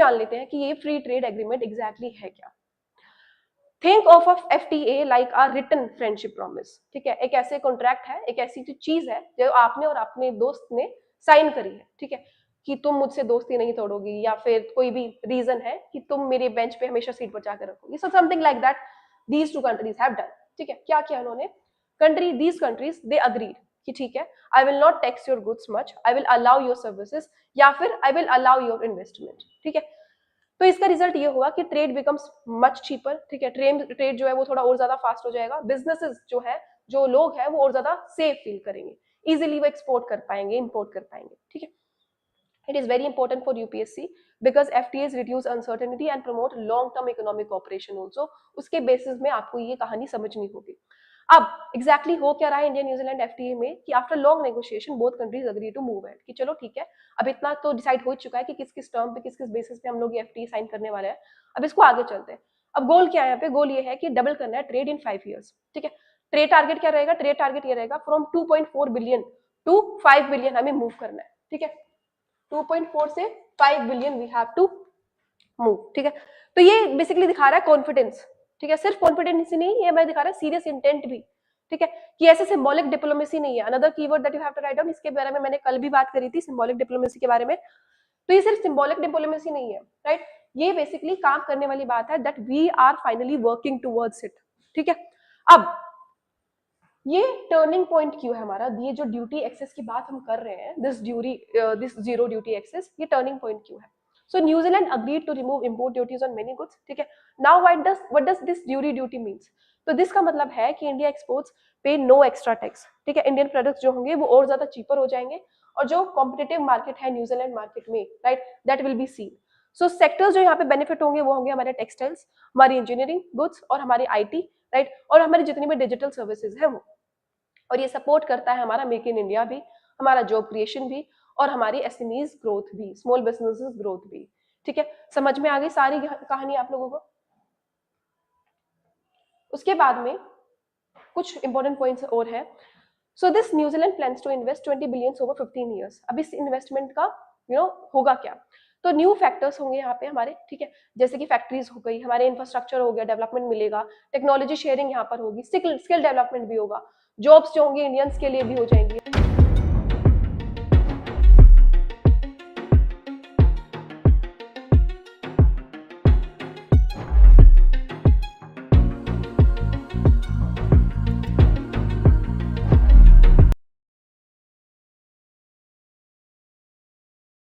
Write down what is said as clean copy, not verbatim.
जान लेते हैं कि ये फ्री ट्रेड एग्रीमेंट एग्जैक्टली है क्या। Think of FTA like a written friendship promise, ठीक है, एक ऐसे कॉन्ट्रैक्ट है, एक ऐसी चीज है जो आपने और अपने दोस्त ने साइन करी है, ठीक है, कि तुम मुझसे दोस्ती नहीं तोड़ोगी या फिर कोई भी रीजन है कि तुम मेरे बेंच पे हमेशा सीट बचा कर रखोगी, so something like that these two countries have done, ठीक है। क्या किया उन्होंने, दीज कंट्रीज दे अग्रीड कि ठीक है, I will not tax your goods much, I will allow your services या फिर I will allow your investment, ठीक है। तो इसका रिजल्ट ये होगा कि ट्रेड बिकम्स मच चीपर, ठीक है, ट्रेड जो है वो थोड़ा और ज्यादा फास्ट हो जाएगा, बिजनेसेस जो है, जो लोग हैं वो और ज्यादा सेफ फील करेंगे, इजीली वो एक्सपोर्ट कर पाएंगे, इंपोर्ट कर पाएंगे, ठीक है। It is very important for UPSC because FTAs reduce uncertainty and promote long-term economic cooperation also. उसके बेसिस में आपको ये कहानी समझनी होगी। अब एग्जैक्टली हो क्या रहा है इंडिया न्यूजीलैंड FTA में कि after long negotiation both countries agree to move ahead, कि चलो ठीक है, अब इतना तो डिसाइड हो चुका है कि किस किस टर्म पे, किस किस बेसिस पे हम लोग ये FTA साइन करने वाले हैं, अब इसको आगे चलते हैं। अब गोल क्या है यहाँ पे, गोल ये है कि डबल करना है ट्रेड इन 5 years, ठीक है। ट्रेड टारगेट क्या रहेगा, ट्रेड टारगेट ये रहेगा फ्रॉम 2.4 बिलियन टू 5 बिलियन हमें मूव करना है, ठीक है। 2.4 से 5 billion we have to move, ठीक है। तो ये बेसिकली दिखा रहा है कॉन्फिडेंस, ठीक है, सिर्फ कॉन्फिडेंस ही नहीं, ये मैं दिखा रहा है सीरियस इंटेंट भी, ठीक है, कि ऐसे सिंबॉलिक डिप्लोमेसी नहीं है। Another keyword that you have to write down, इसके बारे में मैंने कल भी बात करी थी सिंबॉलिक डिप्लोमेसी के बारे में। तो ये सिर्फ सिंबॉलिक डिप्लोमेसी नहीं है, राइट, ये बेसिकली काम करने वाली बात है that we are finally working towards it, ठीक है। अब ये टर्निंग पॉइंट क्यों है हमारा, ये जो ड्यूटी एक्सेस की बात हम कर रहे हैं, दिस जीरो ड्यूटी एक्सेस, ये टर्निंग पॉइंट क्यों है। So New Zealand agreed to remove import duties on many goods, ठीक है। Now what does this duty duty means, तो दिस का मतलब है कि इंडिया एक्सपोर्ट्स पे नो एक्स्ट्रा टैक्स, ठीक है, इंडियन प्रोडक्ट्स जो होंगे वो और ज्यादा चीपर हो जाएंगे, और जो कॉम्पिटिटिव मार्केट है न्यूजीलैंड मार्केट में, right, that will be seen. So sectors जो यहाँ पे बेनिफिट होंगे वो होंगे हमारे टेक्सटाइल्स, हमारी इंजीनियरिंग गुड्स और हमारी IT, राइट, और हमारी जितनी भी डिजिटल सर्विसेज है वो, और ये सपोर्ट करता है हमारा मेक इन इंडिया भी, हमारा जॉब क्रिएशन भी, और हमारी SMEs ग्रोथ भी, स्मॉल बिजनेसेस ग्रोथ भी, ठीक है। समझ में आ गई सारी कहानी आप लोगों को। उसके बाद में कुछ इंपॉर्टेंट पॉइंट्स और है। So this New Zealand plans to invest 20 billion over 15 years। अब इस इन्वेस्टमेंट का होगा क्या, तो न्यू फैक्टर्स होंगे यहाँ पे हमारे, ठीक है, जैसे कि फैक्ट्रीज हो गई, हमारे इंफ्रास्ट्रक्चर हो गया, डेवलपमेंट मिलेगा, टेक्नोलॉजी शेयरिंग यहाँ पर होगी, स्किल डेवलपमेंट भी होगा, जॉब्स जो होंगे इंडियंस के लिए भी हो जाएंगी।